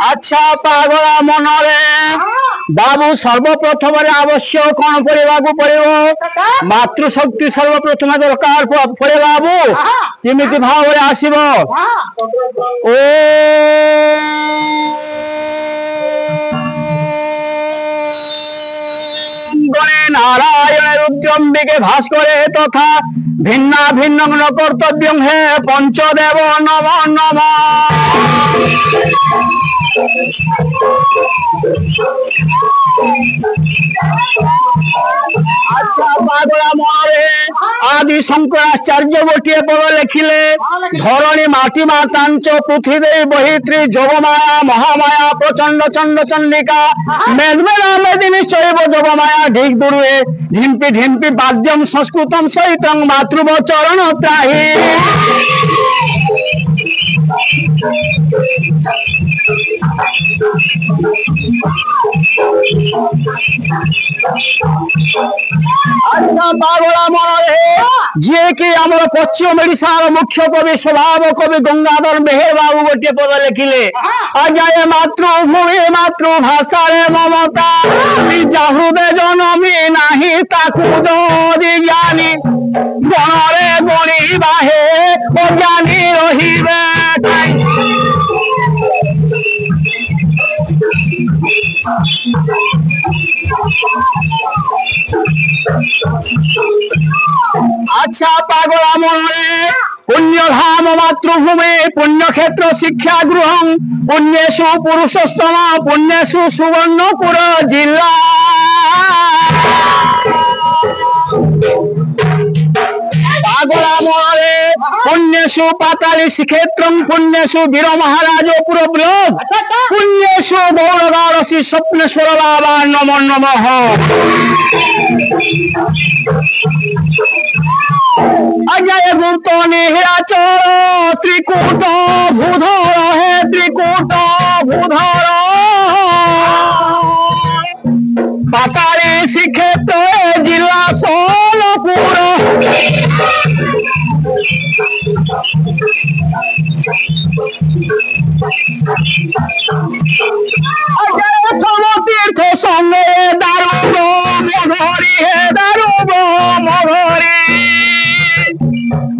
अच्छा पागला मनरे बाबू सर्वप्रथम आवश्यक कौन पड़ा पड़ो मातृशक्ति सर्वप्रथम दरकार पड़े बाबू केमी भाव आसब ओ नारायण रुद्रम्बिके भास्करे तथा भिन्ना भिन्न कर्तव्य है पंचदेव नमो नमः। अच्छा पागला मारे आदि शंकराचार्य गोटे पद लिखिले धरणी माटी मातांच पृथ्वी बहित्री जोगमाया महामाया प्रचंड चंड चंडिका मेदमेला मेदिनी शैव जोगमाया ढिक दुर्वे ढिम्पी ढिम्पी वाद्यम संस्कृतम सहितं मातृव चरण त्राही। अच्छा बाबला मारे जी कि आम पश्चिम ओडिशार मुख्य कवि स्वभाव कवि गंगाधर मेहर बाबू गोटे पद लिखिले आज्ञा मातृभूमि मातृभाषा ममता हृदय जनमी नाही ताकू जदि ज्ञानी गणरे गणी बाहे अज्ञानी रहिबे अच्छा पागला मनरे पुण्यधाम मातृभूमि पुण्यक्षेत्र शिक्षा गृह पुण्येषु पुरुषोत्तम पुण्येषु सुवर्णपुर जिला पागला मनरे पुण्येषु पाताली श्रीक्षेत्र पुण्येषु वीर महाराजपुर ब्लॉक पुण्येषु गौरगारसी स्वप्नेश्वर बाबा नमो नमः। अजय गुप्त निराचर त्रिकूट भूधर हे त्रिकूट भूधर पाताली श्रीक्षेत्र जिला सोलपुर तीर्थ संगे दारुग मधुरी हे दारुग मधुरी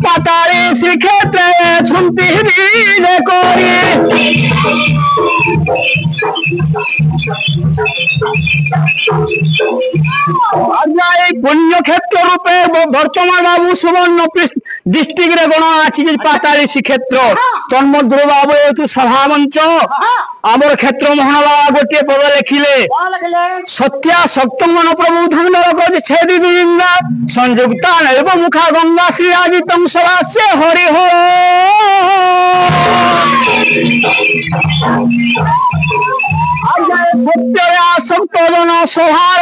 पाताली श्रीक्षेत्र छुंती करी पुण्य क्षेत्र रूपे बर्तमान बाबू सुवर्ण डिस्ट्रिक्ट रे गणना अच्छी पाताली श्रीक्षेत्र तन्मध्य बाबू ये सभा मंच आमर क्षेत्र मोहन बाबा गोटे पद लिखिले सत्या सप्तमन प्रभु धन छेदी दिंगा संयुक्ता नैव मुखा गंगा श्री आजितम सवास्य हरि हो आसक्त जन सभार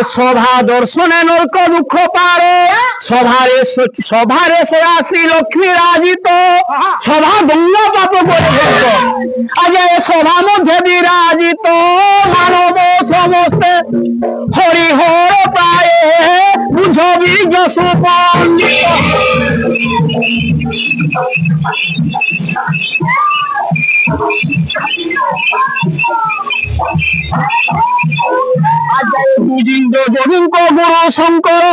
सभा दर्शने नर्क दुख पार सभारे सदा श्री लक्ष्मी राजित सभा गंगा पाप आज सभा मध्य विराजित मानव समस्ते हरिहर पाए बुझ विज्ञ सुपंडित गुरु शंकर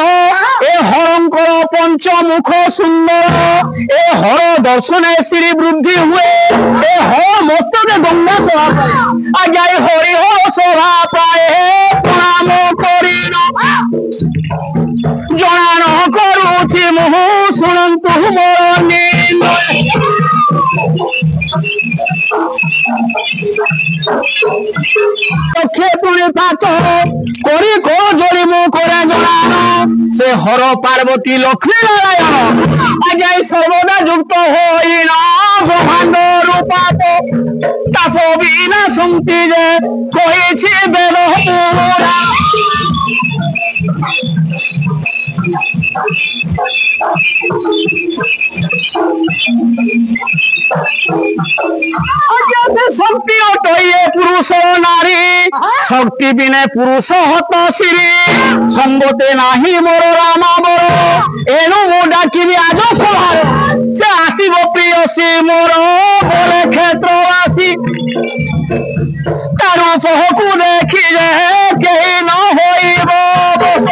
ए हरंकर पंचमुख सुंदर ए हर दर्शन श्री वृद्धि हुए ए हर मस्तक गंगा सभा आज हरिहर सभा पाए प्रणाम करी जनान करुछि मुहु शुणन्तु मोर लक्ष्य पुणी पात करी को তারি মুখরে জড়ানো সে হর পার্বতী লক্ষ্মী নারায়ণ আজ সর্বদা যুক্ত হই না ব্রহ্মাণ্ড রূপাপ তাপ বিনা শক্তি যে কইছে বেদ পুরাণ শক্তি অটয়ে পুরুষ নারী শক্তি বিনে পুরুষ হত শ্রী সম্বতে নাহি মোর রামা বর এনু মু ডাকিবি আজ সভার সে আসিব প্রিয়সী মোর বলে ক্ষেত্রবাসী তার উপহকু দেখি যে কেহি ন হইব বস